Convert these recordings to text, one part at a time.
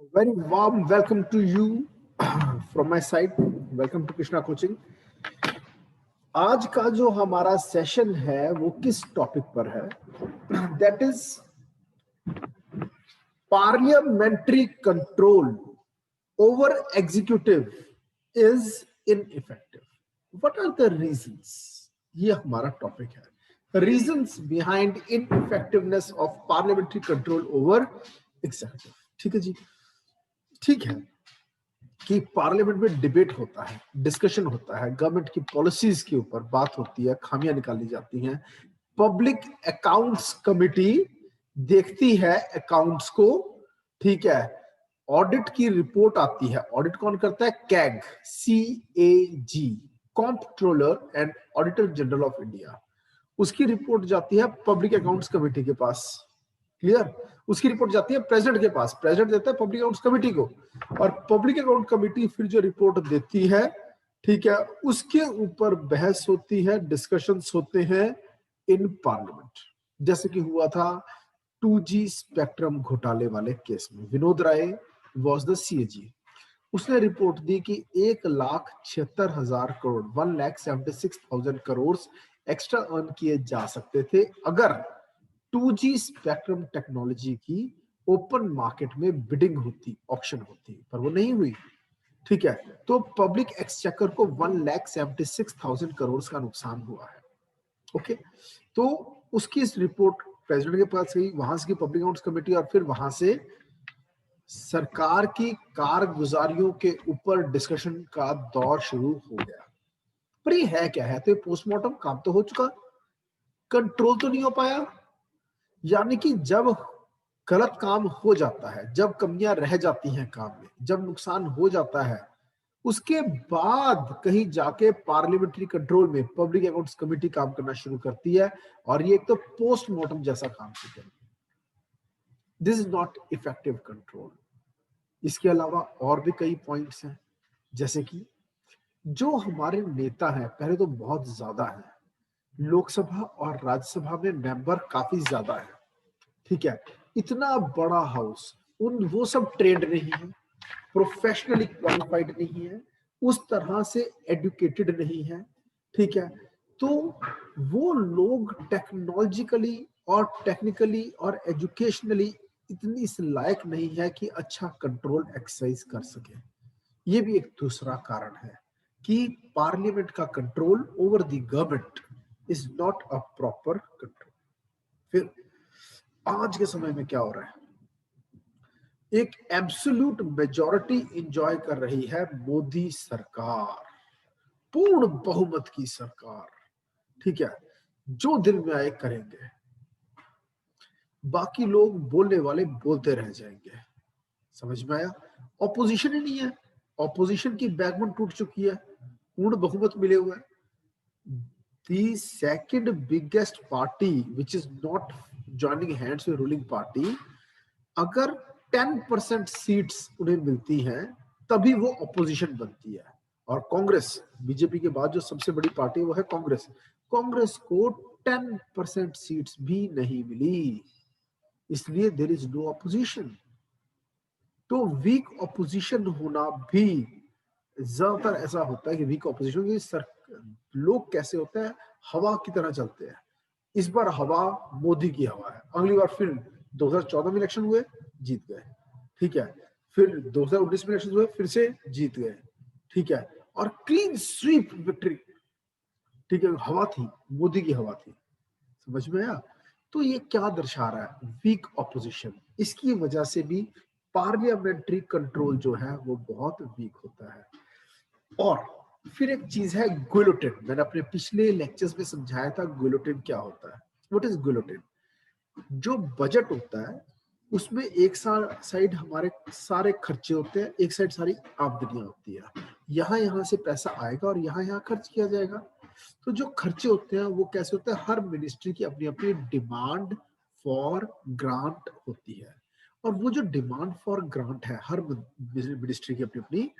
Very warm welcome to you from my side. Welcome to Krishna Coaching. आज का जो हमारा सेशन है वो किस टॉपिक पर है? That is parliamentary control over executive is ineffective. What are the reasons? ये हमारा टॉपिक है. Reasons behind ineffectiveness of parliamentary control over executive. ठीक है जी, ठीक है कि पार्लियामेंट में डिबेट होता है, डिस्कशन होता है, गवर्नमेंट की पॉलिसीज के ऊपर बात होती है, खामियां निकाली जाती हैं. पब्लिक अकाउंट्स कमेटी देखती है अकाउंट्स को. ठीक है, ऑडिट की रिपोर्ट आती है. ऑडिट कौन करता है? CAG, CAG, comptroller and auditor general of India. उसकी रिपोर्ट जाती है पब्लिक अकाउंट्स कमेटी के पास. क्लियर? उसकी रिपोर्ट जाती है प्रेसिडेंट के पास. प्रेसिडेंट देता है पब्लिक अकाउंट्स कमेटी को, और पब्लिक अकाउंट कमेटी फिर जो रिपोर्ट देती है, ठीक है, उसके ऊपर बहस होती है, डिस्कशंस होते हैं इन पार्लियामेंट. जैसे कि हुआ था 2G स्पेक्ट्रम घोटाले वाले केस में. Vinod Rai was the CAG. उसने रिपोर्ट दी कि 1,76,000 करोड़, 1,76,000 करोड़ एक्स्ट्रा अर्न किए जा सकते थे अगर 2G स्पेक्ट्रम टेक्नोलॉजी की ओपन मार्केट में बिडिंग होती, ऑक्शन होती, पर वो नहीं हुई. ठीक है, तो पब्लिक एक्सचेकर को 1,76,000 करोड़ का नुकसान हुआ है. ओके, तो उसकी इस रिपोर्ट प्रेसिडेंट के पास गई, वहां से पब्लिक अकाउंट्स कमेटी, और फिर वहां से सरकार की कारगुजारियों के ऊपर डिस्कशन का दौर शुरू हो गया. पर ये है क्या है? तो पोस्टमार्टम काम तो हो चुका, कंट्रोल तो नहीं हो पाया. यानी कि जब गलत काम हो जाता है, जब कमियां रह जाती हैं काम में, जब नुकसान हो जाता है, उसके बाद कहीं जाके पार्लियामेंट्री कंट्रोल में पब्लिक अकाउंट्स कमेटी काम करना शुरू करती है, और ये एक तो पोस्टमार्टम जैसा काम करती है. This is not effective control. इसके अलावा और भी कई पॉइंट्स हैं, जैसे कि जो हमारे नेता हैं, पहले तो बहुत ज्यादा है, लोकसभा और राज्यसभा में मेंबर काफी ज्यादा है. ठीक है, इतना बड़ा हाउस, वो सब ट्रेंड नहीं है, प्रोफेशनली क्वालिफाइड नहीं है, उस तरह से एडुकेटेड नहीं है. ठीक है, तो वो लोग टेक्नोलॉजिकली और टेक्निकली और एजुकेशनली इतनी इस लायक नहीं है कि अच्छा कंट्रोल एक्सरसाइज कर सके. ये भी एक दूसरा कारण है कि पार्लियामेंट का control over the government is not a proper control. फिर आज के समय में क्या हो रहा है? एक एब्सोल्यूट मेजॉरिटी एंजॉय कर रही है मोदी सरकार, पूर्ण बहुमत की सरकार. ठीक है, जो दिल में आए करेंगे, बाकी लोग बोलने वाले बोलते रह जाएंगे. समझ में आया? ऑपोजिशन ही नहीं है, ऑपोजिशन की बैकबोन टूट चुकी है, पूर्ण बहुमत मिले हुए हैं. The second biggest party which is not joining hands with ruling party, अगर 10% सीट्स उन्हें मिलती हैं तभी वो ऑपोजिशन बनती है. और कांग्रेस, बीजेपी के बाद जो सबसे बड़ी पार्टी वो है कांग्रेस. कांग्रेस को 10% सीट्स भी नहीं मिली, इसलिए देयर इज नो ऑपोजिशन. तो वीक ऑपोजिशन होना भी ज्यादातर ऐसा होता है कि वीक ऑपोजिशन की लोग कैसे होते हैं, हवा की तरह चलते हैं. इस बार हवा मोदी की हवा है, अगली बार फिर 2014 में इलेक्शन हुए, जीत गए. ठीक है, फिर 2019 में इलेक्शन हुए, फिर से जीत गए. ठीक है, और क्लीन स्वीप विक्ट्री. ठीक है, हवा थी, मोदी की हवा थी. समझ में आया? तो ये क्या दर्शा रहा है? Weak opposition. इसकी वजह से भी पार्लियामेंट्री कंट्रोल जो है वो बहुत वीक होता है. और फिर एक चीज है गुलोटिन. मैंने अपने पिछले लेक्चर्स में समझाया था गुलोटिन क्या होता है. What is guillotine? जो बजट होता है उसमें एक साइड हमारे सारे खर्चे होते हैं, एक साइड सारी आमदनियां होती है. यहाँ से पैसा आएगा और यहाँ खर्च किया जाएगा. तो जो खर्चे होते हैं वो कैसे होते हैं? हर मिनिस्ट्री की अपनी अपनी डिमांड फॉर ग्रांट होती है, और वो जो डिमांड फॉर ग्रांट है हर मिनिस्ट्री की अपनी अपनी,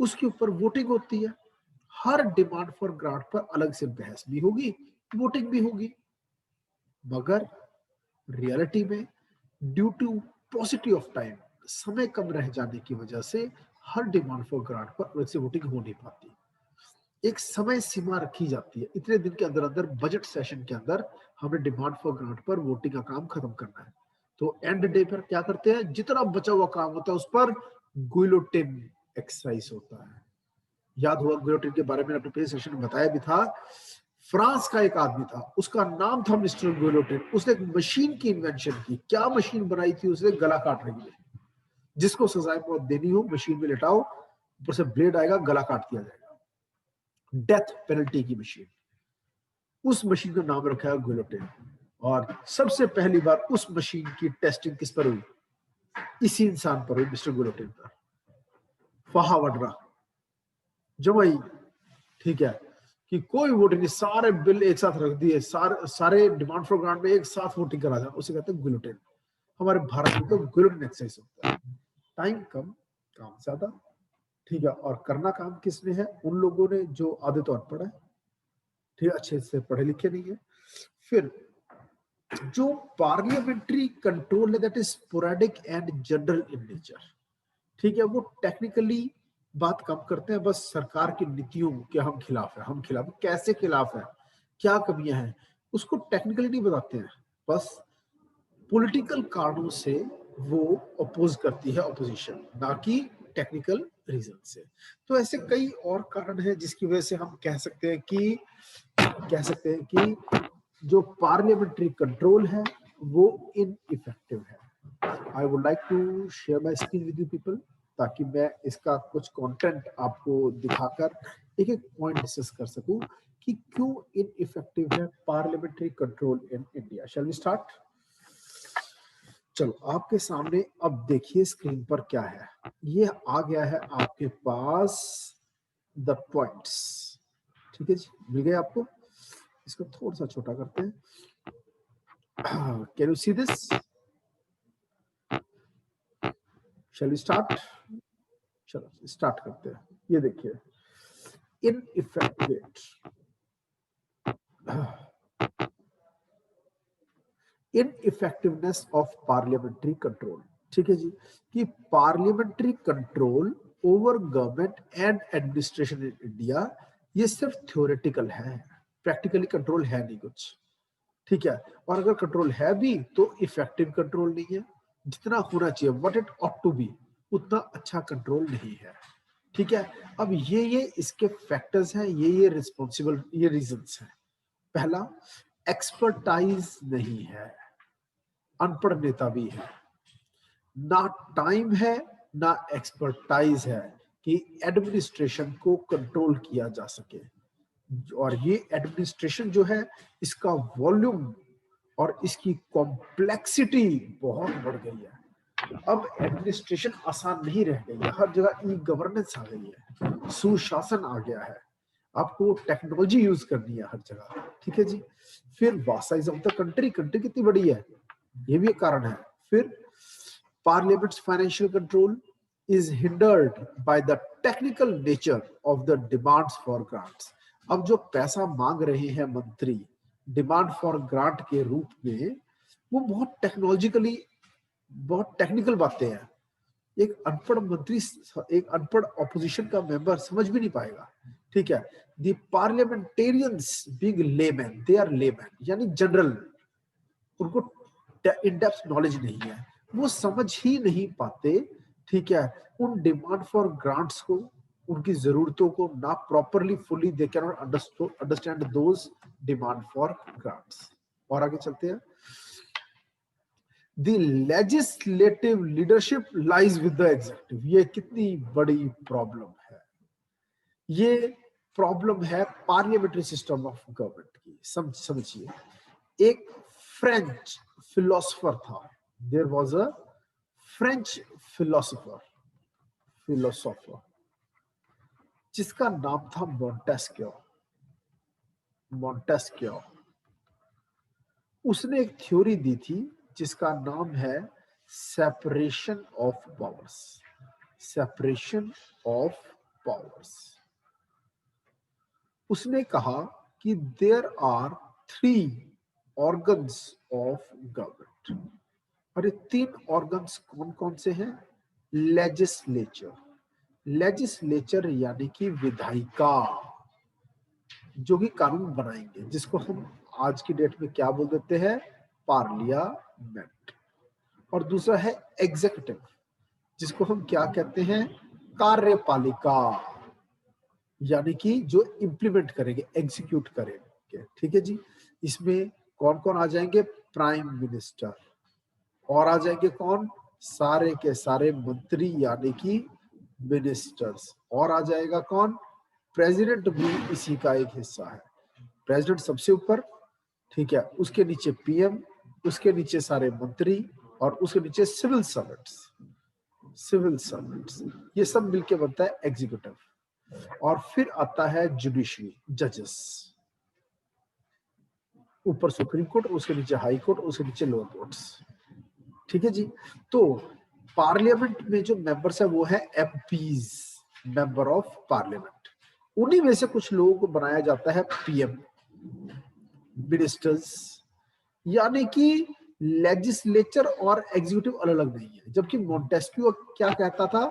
उसके ऊपर वोटिंग होती है. हर डिमांड फॉर ग्रांट पर अलग से बहस भी होगी, वोटिंग भी होगी. मगर रियलिटी में due to positive of time समय कम रह जाने की वजह से हर डिमांड फॉर ग्रांट पर वैसे वोटिंग हो नहीं पाती। एक समय सीमा रखी जाती है, इतने दिन के अंदर अंदर बजट सेशन के अंदर हमें डिमांड फॉर ग्रांट पर वोटिंग का काम खत्म करना है। तो एंड डे पर क्या करते हैं, जितना बचा हुआ काम होता है उस पर गुइलोटिन एक्सरसाइज होता है। याद हुआ गुइलोटिन के बारे में अपने पिछले सेशन में बताया भी था। फ्रांस का एक आदमी था, उसका नाम था मिस्टर गुइलोटिन। उसने एक मशीन की इन्वेंशन की। क्या मशीन बनाई थी उसने? गला काटने के लिए। जिसको सजाए मौत देनी हो मशीन में लेटाओ, ऊपर से ब्लेड आएगा, गला काट दिया जाएगा। डेथ पेनल्टी की मशीन। उस मशीन का नाम रखा है गुइलोटिन। और सबसे पहली बार उस मशीन की टेस्टिंग किस पर हुई? इसी इंसान पर हुई, मिस्टर गुइलोटिन पर। फहा वडरा जमाई, ठीक है, कि कोई वोटिंग नहीं, सारे बिल एक साथ रख दिए, सारे डिमांड फॉर ग्रांट में एक साथ वोटिंग करा जाए, उसे कहते हैं गुइलोटिन। हमारे भारत में तो गुइलोटिन एक्सरसाइज होता है। टाइम कम, काम ज्यादा, ठीक है। और करना काम किसने है? उन लोगों ने जो आधे तो अनपढ़ है, ठीक है, अच्छे से पढ़े लिखे नहीं है। फिर जो पार्लियामेंट्री कंट्रोल है that is sporadic and general in nature, ठीक है। वो टेक्निकली बात कम करते हैं, बस सरकार की नीतियों के हम खिलाफ है, हम खिलाफ, कैसे खिलाफ है, क्या कमियां हैं, उसको टेक्निकली नहीं बताते हैं। बस पॉलिटिकल कारणों से वो अपोज करती है ऑपोजिशन, ना कि टेक्निकल रीजन से। तो ऐसे कई और कारण हैं जिसकी वजह से हम कह सकते हैं कि जो पार्लियामेंट्री कंट्रोल है वो इनइफेक्टिव है। I would like to share my screen with you people, ताकि मैं इसका कुछ कंटेंट आपको दिखाकर एक एक पॉइंट डिस्कस कर सकूं कि क्यों इनइफेक्टिव है parliamentary control in India. Shall we start? चलो, आपके सामने अब देखिए स्क्रीन पर क्या है। ये आ गया है आपके पास द पॉइंट्स, ठीक है जी, मिल गए आपको। इसको थोड़ा सा छोटा करते हैं। Can you see this? Shall we start? चलो स्टार्ट करते हैं। ये देखिए, इनइफेक्टिवनेस ऑफ पार्लियामेंट्री कंट्रोल, ठीक है जी, कि parliamentary control over government and administration in India ये सिर्फ थ्योरेटिकल है, प्रैक्टिकली कंट्रोल है नहीं कुछ, ठीक है। और अगर कंट्रोल है भी तो इफेक्टिव कंट्रोल नहीं है। जितना होना चाहिए, what it ought to be, उतना अच्छा कंट्रोल नहीं है, ठीक है। अब ये इसके फैक्टर्स हैं, ये रिस्पॉन्सिबल, ये रीजंस हैं। पहला, एक्सपर्टाइज नहीं है, अनपढ़ नेता भी है, ना टाइम है ना एक्सपर्टाइज है कि एडमिनिस्ट्रेशन को कंट्रोल किया जा सके। और ये एडमिनिस्ट्रेशन जो है, इसका वॉल्यूम और इसकी कॉम्प्लेक्सिटी बहुत बढ़ गई है। अब एडमिनिस्ट्रेशन आसान नहीं रह गई है, हर जगह ई गवर्नेंस आ गई है, सुशासन आ गया है, आपको टेक्नोलॉजी यूज करनी है हर जगह, ठीक है जी। फिर vast size of the country, country कितनी बड़ी है, ये भी एक कारण है। फिर parliaments financial control is hindered by the technical nature of the demands for grants। अब जो पैसा मांग रहे हैं मंत्री डिमांड फॉर ग्रांट के रूप में, वो बहुत टेक्नोलॉजिकली, बहुत टेक्निकल बातें हैं। एक अनपढ़ मंत्री, एक अनपढ़ ऑपोजिशन का मेंबर समझ भी नहीं पाएगा, ठीक है। The parliamentarians being layman, they are layman, यानी जनरल, उनको इन डेप्थ नॉलेज नहीं है, वो समझ ही नहीं पाते, ठीक है, उन डिमांड फॉर ग्रांट्स को, उनकी जरूरतों को ना properly fully they can not understand those demand for grants. और आगे चलते हैं। The legislative leadership lies with the executive, ये कितनी बड़ी प्रॉब्लम है। ये प्रॉब्लम है पार्लियामेंट्री सिस्टम ऑफ गवर्नमेंट की। समझिए, एक फ्रेंच फिलोसोफर था, there was a French philosopher जिसका नाम था मॉन्टेस्क्यू। उसने एक थ्योरी दी थी जिसका नाम है separation of powers. Separation of powers. उसने कहा कि there are 3 organs of government. और ये 3 ऑर्गन्स कौन कौन से हैं? लेजिस्लेचर, लेजिस्लेचर यानी कि विधायिका, जो कि कानून बनाएंगे, जिसको हम आज की डेट में क्या बोल देते हैं, पार्लियामेंट। और दूसरा है एग्जीक्यूटिव, जिसको हम क्या कहते हैं, कार्यपालिका, यानी कि जो इंप्लीमेंट करेंगे, एग्जीक्यूट करेंगे। ठीक है जी। इसमें कौन कौन आ जाएंगे, प्राइम मिनिस्टर, और आ जाएंगे कौन, सारे के सारे मंत्री यानी कि मिनिस्टर्स, और आ जाएगा कौन, प्रेसिडेंट भी इसी का एक हिस्सा है। प्रेसिडेंट सबसे ऊपर, ठीक है, उसके नीचे पीएम, उसके नीचे सारे मंत्री, और उसके नीचे सिविल सर्वेंट्स, सिविल सर्वेंट्स, ये सब मिलके बनता है एग्जीक्यूटिव। और फिर आता है जुडिशरी, जजेस, ऊपर सुप्रीम कोर्ट, उसके नीचे हाई कोर्ट, उसके नीचे लोअर कोर्ट्स। ठीक है जी। तो पार्लियामेंट में जो मेंबर्स है वो है एमपीज, मेंबर ऑफ पार्लियामेंट। उन्हीं में से कुछ लोगों को बनाया जाता है पीएम, मिनिस्टर्स, यानी कि लेजिस्लेचर और एग्जीक्यूटिव अलग अलग नहीं है। जबकि मोंटेस्क्यू क्या कहता था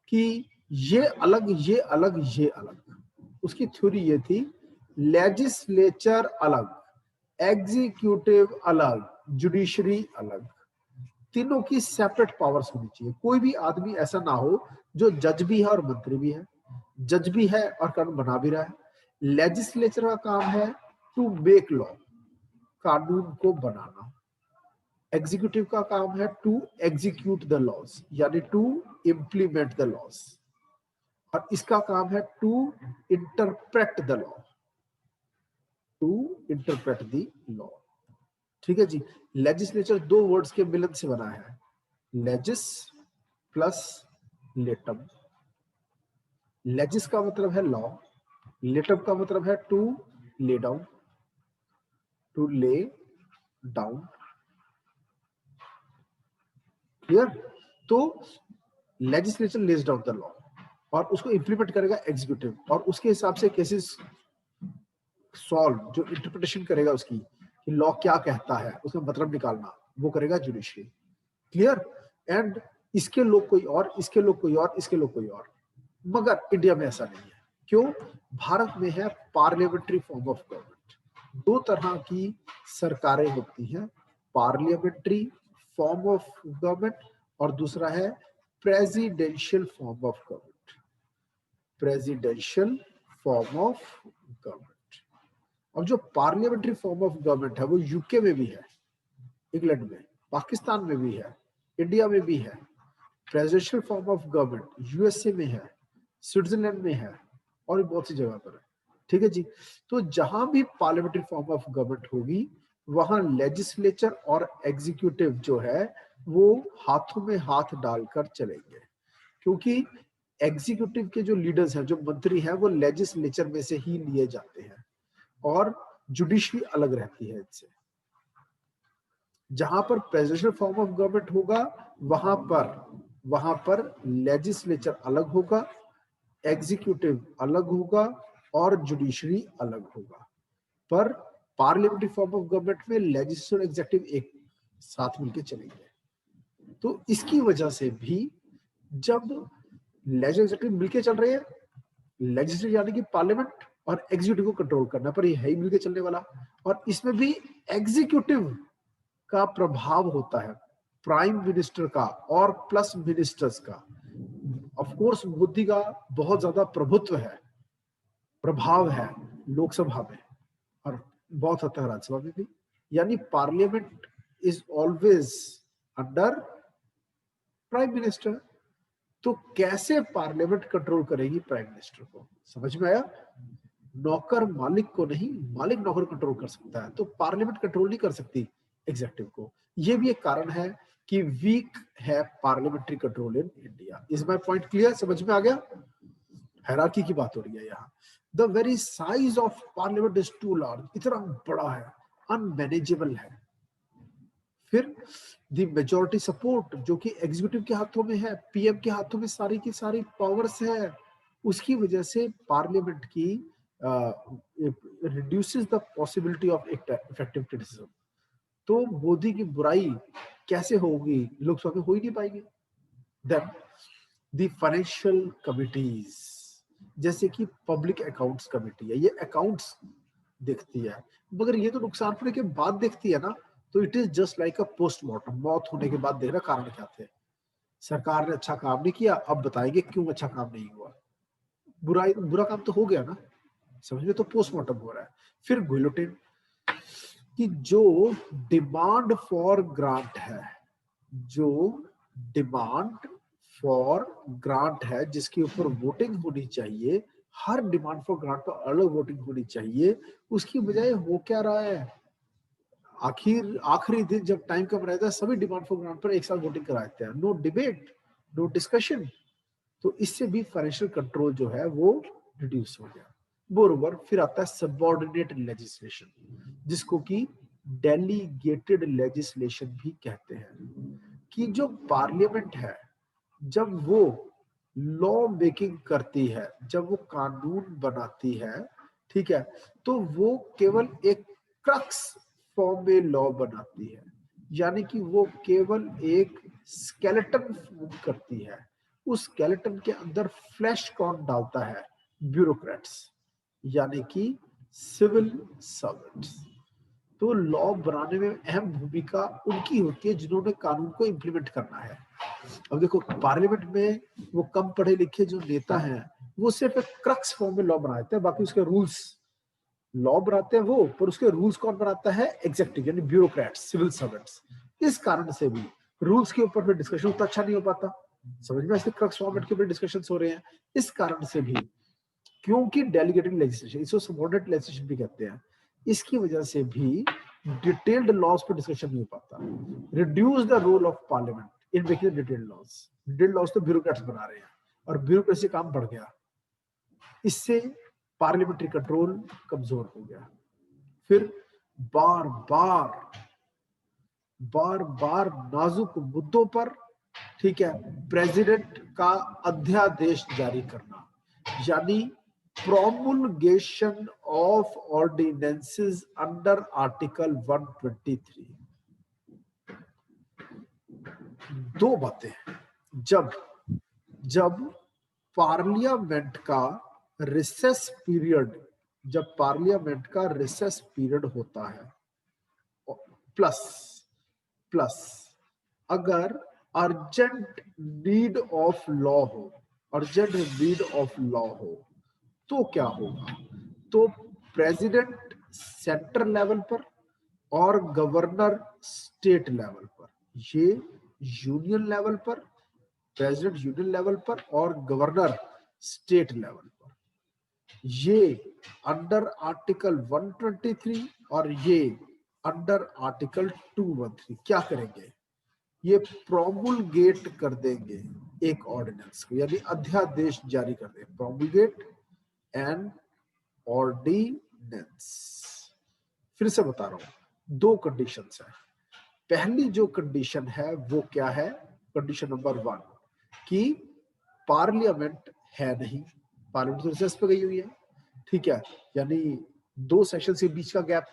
कि ये अलग, ये अलग, ये अलग। उसकी थ्योरी ये थी, लेजिस्लेचर अलग, एग्जीक्यूटिव अलग, जुडिशरी अलग, तीनों की सेपरेट पावर्स होनी चाहिए। कोई भी आदमी ऐसा ना हो जो जज भी है और मंत्री भी है, जज भी है और कानून बना भी रहा है। लेजिस्लेचर का काम है टू मेक लॉ, कानून को बनाना। एग्जीक्यूटिव का काम है टू एग्जीक्यूट द लॉज, यानी टू इंप्लीमेंट द लॉज। और इसका काम है to interpret the law, to interpret the law. ठीक है जी। लेजिस्लेचर दो वर्ड्स के मिलन से बना है, लेजिस प्लस लेटम। लेजिस का मतलब है लॉ, लेटम का मतलब है to lay down, to lay down. Clear. तो legislature lays down the law और उसको इंप्लीमेंट करेगा एग्जीक्यूटिव, और उसके हिसाब से केसेस सॉल्व, जो इंटरप्रिटेशन करेगा उसकी, कि लॉ क्या कहता है, उसका मतलब निकालना, वो करेगा जुडिशरी। क्लियर। एंड इसके लोग कोई और, इसके लोग कोई और, इसके लोग कोई और। मगर इंडिया में ऐसा नहीं है। क्यों? भारत में है पार्लियामेंट्री फॉर्म ऑफ गवर्नमेंट। दो तरह की सरकारें होती हैं, पार्लियामेंट्री फॉर्म ऑफ गवर्नमेंट और दूसरा है presidential form of government, presidential form of government. अब जो पार्लियामेंट्री फॉर्म ऑफ गवर्नमेंट है वो यूके में भी है, इंग्लैंड में, पाकिस्तान में भी है, इंडिया में भी है। Presidential form of government USA में है, स्विट्जरलैंड में है, और बहुत सी जगह पर है। ठीक है जी। तो जहां भी पार्लियामेंट्री फॉर्म ऑफ गवर्नमेंट होगी वहां लेजिस्लेचर और एग्जीक्यूटिव जो है वो हाथों में हाथ डालकर चलेंगे, क्योंकि एग्जीक्यूटिव के जो लीडर्स हैं, जो मंत्री हैं, वो लेजिस्लेचर में से ही लिए जाते हैं और जुडिशरी अलग रहती है इनसे। जहां पर प्रेसिडेंशियल फॉर्म ऑफ गवर्नमेंट होगा वहां पर लेजिस्लेचर अलग होगा, एग्जीक्यूटिव अलग होगा और जुडिशरी अलग होगा। पर पार्लियामेंट्री फॉर्म ऑफ गवर्नमेंट में लेजिस्लेचर और एग्जीक्यूटिव एक साथ मिलकर चलेंगे। तो इसकी वजह से भी जब लेजिस्लेटिव मिलके चल रहे हैं, लेजिस्लेटिव यानी कि पार्लियामेंट, और एग्जीक्यूटिव को कंट्रोल करना, पर ये है ही मिलके चलने वाला। और इसमें भी एग्जीक्यूटिव का प्रभाव होता है प्राइम मिनिस्टर का और प्लस मिनिस्टर्स का। ऑफ कोर्स मोदी का बहुत ज्यादा प्रभुत्व है, प्रभाव है लोकसभा में और बहुत हद तक राज्यसभा में भी। यानी parliament is always under prime minister. तो कैसे पार्लियामेंट कंट्रोल करेगी प्राइम मिनिस्टर को? समझ में आया? नौकर मालिक को नहीं, मालिक नौकर कंट्रोल कर सकता है, तो पार्लियामेंट कंट्रोल नहीं कर सकती एग्जीक्यूटिव को। ये भी एक कारण है कि वीक है parliamentary control in India. Is my point clear? समझ में आ गया? हायरार्की की बात हो रही है यहाँ। The very size of parliament is too large, इतना बड़ा है, अनमैनेजेबल है। फिर द मेजोरिटी सपोर्ट जो कि एग्जीक्यूटिव के हाथों में है, पीएम के हाथों में सारी की सारी पावर्स है, उसकी वजह से पार्लियामेंट की reduces the possibility of effective criticism. तो मोदी की बुराई कैसे होगी? लोकसभा में हो ही नहीं पाएगी। देन द फाइनेंशियल कमिटीज, जैसे कि पब्लिक अकाउंट्स कमेटी है, ये अकाउंट्स देखती है, मगर ये तो नुकसान होने के बाद देखती है ना, तो it is just like a postmortem, मौत होने के बाद देखना कारण क्या थे, सरकार ने अच्छा काम नहीं किया, अब बताएंगे क्यों अच्छा काम नहीं हुआ, बुरा काम तो हो गया ना, समझ में, तो पोस्टमार्टम हो रहा है। फिर गुलोटिन, कि जो डिमांड फॉर ग्रांट है, जो डिमांड फॉर ग्रांट है जिसके ऊपर वोटिंग होनी चाहिए, हर डिमांड फॉर ग्रांट पर अलग वोटिंग होनी चाहिए, उसकी बजाय हो क्या रहा है, आखिरी दिन जब टाइम कम रहता है सभी डिमांड फॉर ग्रांट पर एक साथ वोटिंग करा देते हैं, नो डिबेट, नो डिस्कशन। तो इससे भी फाइनेंशियल कंट्रोल जो है वो रिड्यूस हो गया। मोरओवर फिर आता है सबऑर्डिनेट लेजिस्लेशन, जिसको कि डेलीगेटेड लेजिस्लेशन भी कहते हैं, कि जो पार्लियामेंट है जब वो लॉ मेकिंग करती है, जब वो कानून बनाती है, ठीक है, तो वो केवल एक क्रक्स फॉर्म में लॉ बनाती है, यानी कि वो केवल एक स्केलेटन फॉर्म करती है, उस स्केलेटन के अंदर फ्लैश कौन डालता है, ब्यूरोक्रेट्स, यानी कि सिविल सर्वेंट्स। तो लॉ बनाने में अहम भूमिका उनकी होती है जिन्होंने कानून को इंप्लीमेंट करना है। अब देखो पार्लियामेंट में वो कम पढ़े लिखे जो नेता हैं वो सिर्फ एक क्रक्स फॉर्म में लॉ बनाते हैं, बाकी उसके रूल्स, लॉ बनाते हैं वो, पर उसके रूल्स कौन बनाता है, एग्जीक्यूटिव यानी ब्यूरोक्रेट्स, सिविल सर्वेंट्स। इस कारण से भी रूल्स के ऊपर फिर डिस्कशन उतना अच्छा नहीं हो पाता, समझ में, ऐसे क्रक्स फॉर्मेट के ऊपर डिस्कशन हो रहे हैं। इस कारण से भी, क्योंकि डेलीगेटेड लेजिस्लेशन, इसको सबऑर्डिनेट लेजिस्लेशन भी कहते हैं, इसकी वजह से भी डिटेल्ड लॉज पर डिस्कशन नहीं हो पाता। Reduce the role of parliament in making detailed laws, detailed laws तो ब्यूरोक्रेट्स बना रहे हैं और ब्यूरोक्रेसी काम बढ़ गया, इससे पार्लियामेंट्री कंट्रोल कमजोर हो गया। फिर बार बार नाजुक मुद्दों पर, ठीक है, प्रेसिडेंट का अध्यादेश जारी करना, यानी प्रोमुलगेशन ऑफ ऑर्डिनेंसेस अंडर आर्टिकल 123। दो बातें, जब जब पार्लियामेंट का रिसेस पीरियड, जब पार्लियामेंट का रिसेस पीरियड होता है, प्लस प्लस अगर अर्जेंट नीड ऑफ लॉ हो, अर्जेंट नीड ऑफ लॉ हो, तो क्या होगा, तो प्रेसिडेंट सेंट्रल लेवल पर और गवर्नर स्टेट लेवल पर, ये यूनियन लेवल पर, प्रेसिडेंट यूनियन लेवल पर और गवर्नर स्टेट लेवल पर, ये अंडर आर्टिकल 123 और ये अंडर आर्टिकल 213 क्या करेंगे, ये प्रोमुलगेट कर देंगे एक ऑर्डिनेंस को, यानी अध्यादेश जारी कर देंगे, प्रोमुलगेट एंड ऑर्डिनेंस। फिर से बता रहा हूं, दो कंडीशंस है। पहली जो कंडीशन है वो क्या है, कंडीशन नंबर 1, कि पार्लियामेंट है नहीं, पार्लियामेंट तो रिसेस पे गई हुई है, ठीक है, यानी 2 सेशन के बीच का gap,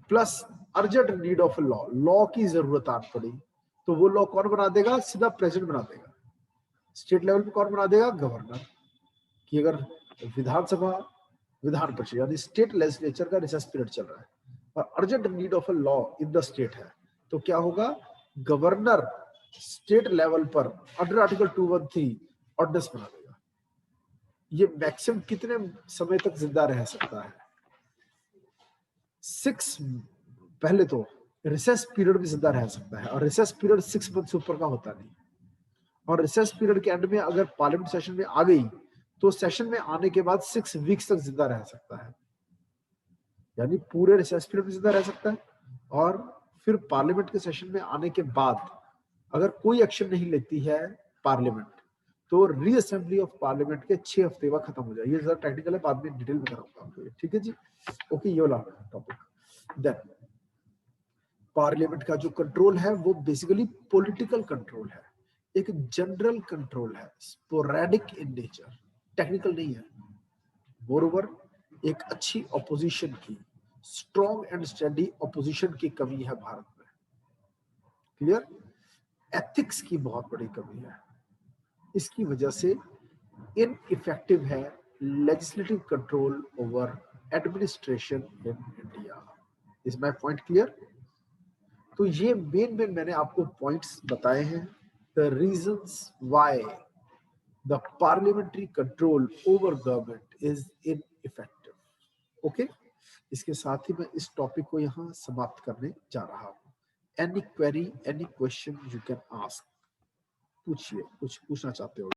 plus urgent need of law, law की जरूरत आ पड़ी, तो वो लॉ कौन बना देगा, सीधा प्रेसिडेंट बना देगा। स्टेट लेवल पे कौन बना देगा, गवर्नर। कि अगर विधानसभा, विधान परिषद यानी स्टेट लेजिस्लेचर का रिसेस पीरियड चल रहा है और urgent need of a law in the state है, तो क्या होगा, गवर्नर स्टेट लेवल पर अंडर आर्टिकल 213 ऑर्डिनेंस बना देगा। ये मैक्सिमम कितने समय तक जिंदा रह सकता है, 6, पहले तो रिसेस पीरियड भी जिंदा रह सकता है, और रिसेस पीरियड 6 मंथ से ऊपर का होता नहीं, और रिसेस पीरियड के एंड में अगर पार्लियामेंट सेशन में आ गई तो सेशन में आने के बाद 6 वीक्स तक जिंदा रह सकता है, यानी पूरे रिसेस पीरियड में जिंदा रह सकता है। और फिर पार्लियामेंट के सेशन में आने के बाद अगर कोई एक्शन नहीं लेती है पार्लियामेंट, तो रीअसेंबली ऑफ पार्लियामेंट के 6 हफ्ते बाद खत्म हो जाए। ये जरा टेक्निकल है, बाद में डिटेल में कराऊंगा आपको, ठीक है जी, ओके, ये वाला टॉपिक। देन पार्लियामेंट का जो कंट्रोल है वो बेसिकली पॉलिटिकल कंट्रोल है, एक जनरल कंट्रोल है, स्पोरेडिक इन नेचर, टेक्निकल नहीं है। मोरओवर एक अच्छी ऑपोजिशन की, स्ट्रॉन्ग एंड स्टडी ऑपोजिशन की कमी है भारत में, क्लियर। एथिक्स की बहुत बड़ी कमी है। इसकी वजह से इनइफेक्टिव है legislative control over administration in India. Is my point clear? तो ये मेन मैंने आपको पॉइंट्स बताए हैं, the reasons why the parliamentary control over government is ineffective. Okay, इसके साथ ही मैं इस टॉपिक को यहाँ समाप्त करने जा रहा हूँ। Any query, any question you can ask, पूछिए, कुछ पूछना चाहते हो?